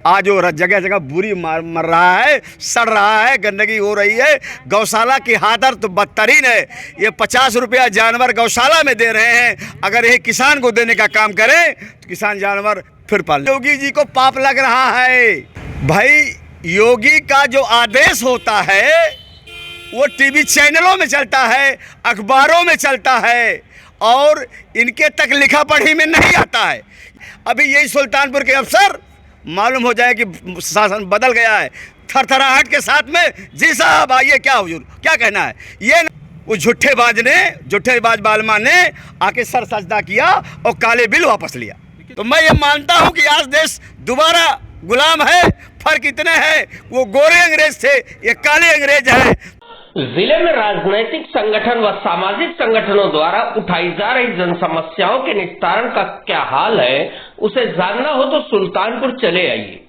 आज वो जगह जगह बुरी मर रहा है, सड़ रहा है, गंदगी हो रही है। गौशाला की हालत तो बदतरीन है। ये 50 रुपया जानवर गौशाला में दे रहे हैं। अगर ये किसान को देने का काम करें तो किसान जानवर फिर पाल। योगी जी को पाप लग रहा है भाई। योगी का जो आदेश होता है वो टीवी चैनलों में चलता है, अखबारों में चलता है और इनके तक लिखा पढ़ी में नहीं आता है। अभी यही सुल्तानपुर के अफसर मालूम हो जाए कि शासन बदल गया है, थरथराहट के साथ में जी साहब आइए, क्या हुजूर क्या कहना है। ये वो झूठेबाज बालमा ने आके सर सजदा किया और काले बिल वापस लिया। तो मैं ये मानता हूँ कि आज देश दोबारा गुलाम है। फर्क इतने है, वो गोरे अंग्रेज थे, ये काले अंग्रेज हैं। जिले में राजनीतिक संगठन व सामाजिक संगठनों द्वारा उठाई जा रही जन समस्याओं के निस्तारण का क्या हाल है, उसे जानना हो तो सुल्तानपुर चले आइए।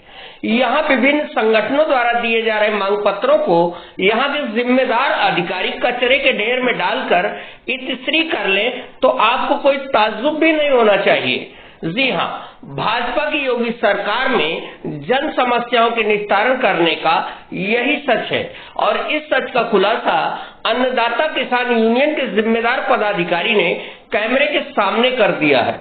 यहाँ विभिन्न संगठनों द्वारा दिए जा रहे मांग पत्रों को यहाँ के जिम्मेदार अधिकारी कचरे के ढेर में डालकर इतिश्री कर ले तो आपको कोई ताज्जुब भी नहीं होना चाहिए। जी हाँ, भाजपा की योगी सरकार में जन समस्याओं के निस्तारण करने का यही सच है और इस सच का खुलासा अन्नदाता किसान यूनियन के जिम्मेदार पदाधिकारी ने कैमरे के सामने कर दिया है।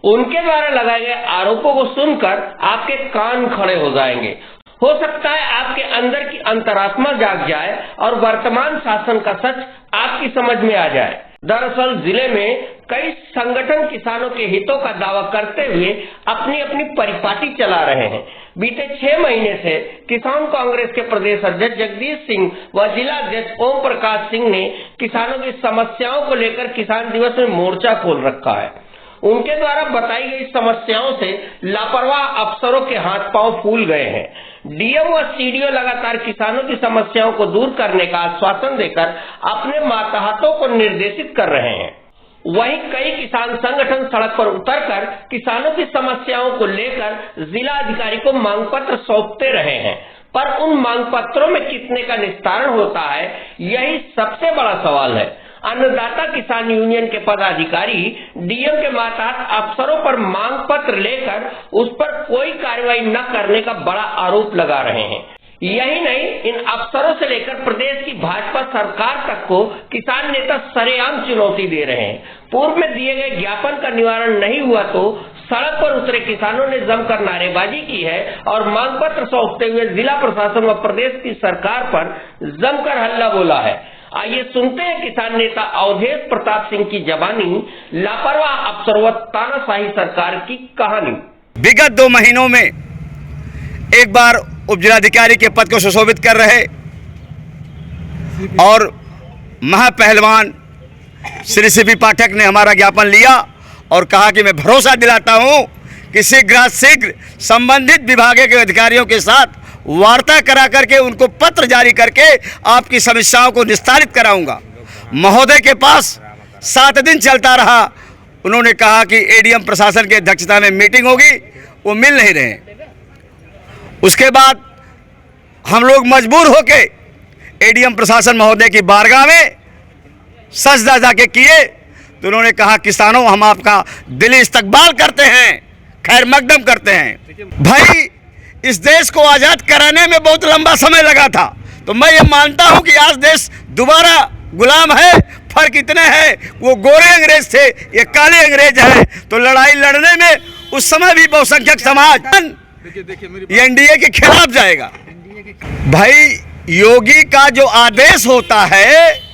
उनके द्वारा लगाए गए आरोपों को सुनकर आपके कान खड़े हो जाएंगे। हो सकता है आपके अंदर की अंतरात्मा जाग जाए और वर्तमान शासन का सच आपकी समझ में आ जाए। दरअसल जिले में कई संगठन किसानों के हितों का दावा करते हुए अपनी अपनी परिपाटी चला रहे हैं। बीते 6 महीने से किसान कांग्रेस के प्रदेश अध्यक्ष जगदीश सिंह व जिला अध्यक्ष ओम प्रकाश सिंह ने किसानों की समस्याओं को लेकर किसान दिवस में मोर्चा खोल रखा है। उनके द्वारा बताई गई समस्याओं से लापरवाह अफसरों के हाथ पांव फूल गए हैं। डीएम व सीडीओ लगातार किसानों की समस्याओं को दूर करने का आश्वासन देकर अपने मातहतों को निर्देशित कर रहे हैं। वहीं कई किसान संगठन सड़क पर उतरकर किसानों की समस्याओं को लेकर जिला अधिकारी को मांग पत्र सौंपते रहे हैं, पर उन मांग पत्रों में कितने का निस्तारण होता है, यही सबसे बड़ा सवाल है। अन्नदाता किसान यूनियन के पदाधिकारी डीएम के मातहत अफसरों पर मांग पत्र लेकर उस पर कोई कार्रवाई न करने का बड़ा आरोप लगा रहे हैं। यही नहीं, इन अफसरों से लेकर प्रदेश की भाजपा सरकार तक को किसान नेता सरेआम चुनौती दे रहे हैं। पूर्व में दिए गए ज्ञापन का निवारण नहीं हुआ तो सड़क पर उतरे किसानों ने जमकर नारेबाजी की है और मांग पत्र सौंपते हुए जिला प्रशासन व प्रदेश की सरकार पर जमकर हल्ला बोला है। आइए सुनते हैं किसान नेता अवधेश प्रताप सिंह की जबानी लापरवाह अफसरों व तानाशाही सरकार की कहानी। विगत 2 महीनों में एक बार उप जिलाधिकारी के पद को सुशोभित कर रहे और महापहलवान श्री सीपी पाठक ने हमारा ज्ञापन लिया और कहा कि मैं भरोसा दिलाता हूं कि शीघ्र संबंधित विभागों के अधिकारियों के साथ वार्ता करा करके उनको पत्र जारी करके आपकी समस्याओं को निस्तारित कराऊंगा। महोदय के पास 7 दिन चलता रहा। उन्होंने कहा कि एडीएम प्रशासन की अध्यक्षता में मीटिंग होगी, वो मिल नहीं रहे। उसके बाद हम लोग मजबूर होके एडीएम प्रशासन महोदय की बारगाह में सजदा जाके किए तो उन्होंने कहा किसानों, हम आपका दिली इस्तकबाल करते हैं, खैर मकदम करते हैं। भाई, इस देश को आज़ाद कराने में बहुत लंबा समय लगा था, तो मैं ये मानता हूं कि आज देश दोबारा गुलाम है। फर्क इतने है, वो गोरे अंग्रेज थे, ये काले अंग्रेज हैं। तो लड़ाई लड़ने में उस समय भी बहुसंख्यक समाज ये एनडीए के खिलाफ जाएगा। भाई, योगी का जो आदेश होता है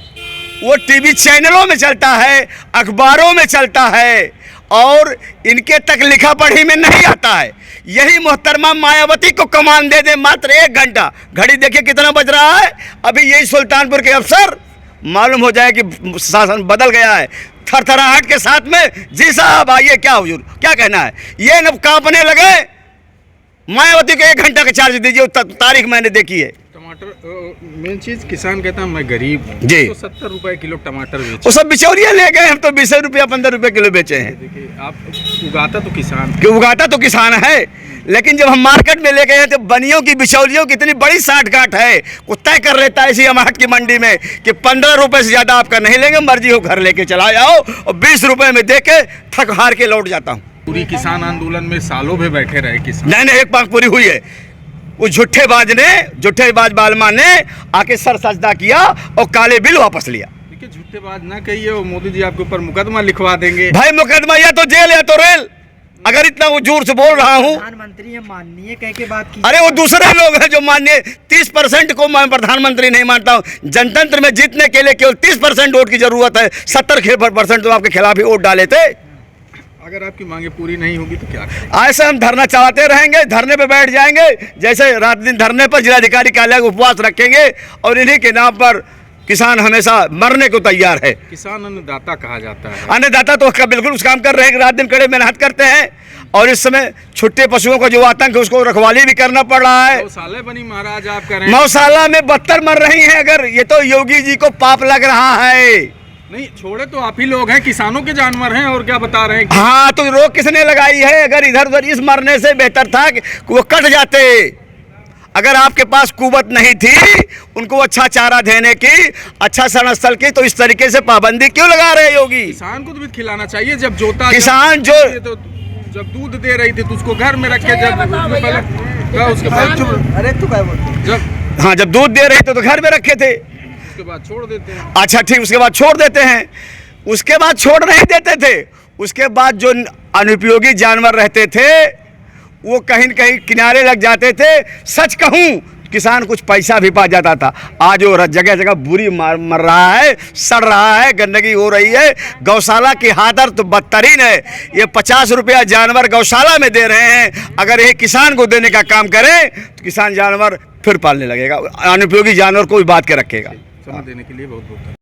वो टीवी चैनलों में चलता है, अखबारों में चलता है और इनके तक लिखा पढ़ी में नहीं आता है। यही मोहतरमा मायावती को कमान दे दे मात्र 1 घंटा, घड़ी देखिए कितना बज रहा है। अभी यही सुल्तानपुर के अफसर मालूम हो जाए कि शासन बदल गया है, थरथराहट के साथ में जी साहब आइए, क्या हुजूर क्या कहना है। ये न कांपने लगे, मायावती को 1 घंटा का चार्ज दीजिए, तारीख मैंने देखी है। टमाटर मेन चीज, किसान कहता है मैं गरीब जी, तो 70 रुपए किलो टमाटर बेचे। वो सब बिचौलिया ले गए, हम तो 20 रुपया 15 रुपये किलो बेचे हैं। देखिए, आप उगाता तो किसान है, लेकिन जब हम मार्केट में ले गए हैं तो बनियों की बिचौलियों की इतनी बड़ी साठगांठ है, वो तय कर लेता है इसी अमाहट की मंडी में कि 15 रुपये से ज़्यादा आपका नहीं लेंगे, मर्जी हो घर लेके चला जाओ, और 20 रुपये में दे के थक हार के लौट जाता हूँ। पूरी किसान आंदोलन में सालों में बैठे रहे किसान। नहीं नहीं, एक मांग पूरी हुई है। उस झूठेबाज बालमा ने आके सर सजदा किया और काले बिल वापस लिया। देखिए झूठेबाज ना कहिए, वो मोदी जी आपके ऊपर मुकदमा लिखवा देंगे। भाई मुकदमा या तो जेल या तो रेल। अगर इतना वो जोर से बोल रहा हूँ, प्रधानमंत्री है माननीय कह के बात की। अरे वो दूसरे लोग हैं जो माननीय। 30% को मैं प्रधानमंत्री नहीं मानता हूँ। जनतंत्र में जीतने के लिए केवल 30% वोट की जरूरत है। 70% तो आपके खिलाफ ही वोट डाले थे। अगर आपकी मांगे पूरी नहीं होगी तो क्या करेंगे? ऐसे हम धरना चलाते रहेंगे, धरने पे बैठ जाएंगे, जैसे रात दिन धरने पर जिलाधिकारी कार्यालय को उपवास रखेंगे और इन्हीं के नाम पर किसान हमेशा मरने को तैयार है। किसान अन्नदाता कहा जाता है। अन्नदाता तो बिल्कुल उस काम कर रहे हैं कि रात दिन कड़े मेहनत करते हैं और इस समय छुट्टे पशुओं का जो आतंक है उसको रखवाली भी करना पड़ रहा है। गौशाला बनी महाराज आप कह रहे हैं। गौशाला में 72 मर रही हैं। अगर ये तो योगी जी को पाप लग रहा है। नहीं छोड़े तो आप ही लोग हैं, किसानों के जानवर हैं और क्या बता रहे हैं। हाँ तो रोक किसने लगाई है? अगर इधर उधर इस मरने से बेहतर था कि वो कट जाते। अगर आपके पास कुवत नहीं थी उनको अच्छा चारा देने की, अच्छा सड़स्थल की, तो इस तरीके से पाबंदी क्यों लगा रहे योगी? किसान को तो भी खिलाना चाहिए। जब जोता किसान जब दूध दे रही थी तो उसको घर में रखे, जब उसके बाद अरे तू क्या बोलते? जब दूध दे रहे थे तो घर में रखे थे। उसके बाद छोड़ देते हैं। अच्छा ठीक, उसके बाद छोड़ देते हैं। उसके बाद छोड़ नहीं देते थे। उसके बाद जो अनुपयोगी जानवर रहते थे वो कहीं न कहीं किनारे लग जाते थे। सच कहूँ किसान कुछ पैसा भी पा जाता था। आज वो जगह जगह बुरी मर रहा है, सड़ रहा है, गंदगी हो रही है। गौशाला की हालत तो बदतरीन है। ये 50 रुपया जानवर गौशाला में दे रहे हैं। अगर ये किसान को देने का काम करें तो किसान जानवर फिर पालने लगेगा, अनुपयोगी जानवर को भी बात के रखेगा। समय देने के लिए बहुत बहुत धन्यवाद।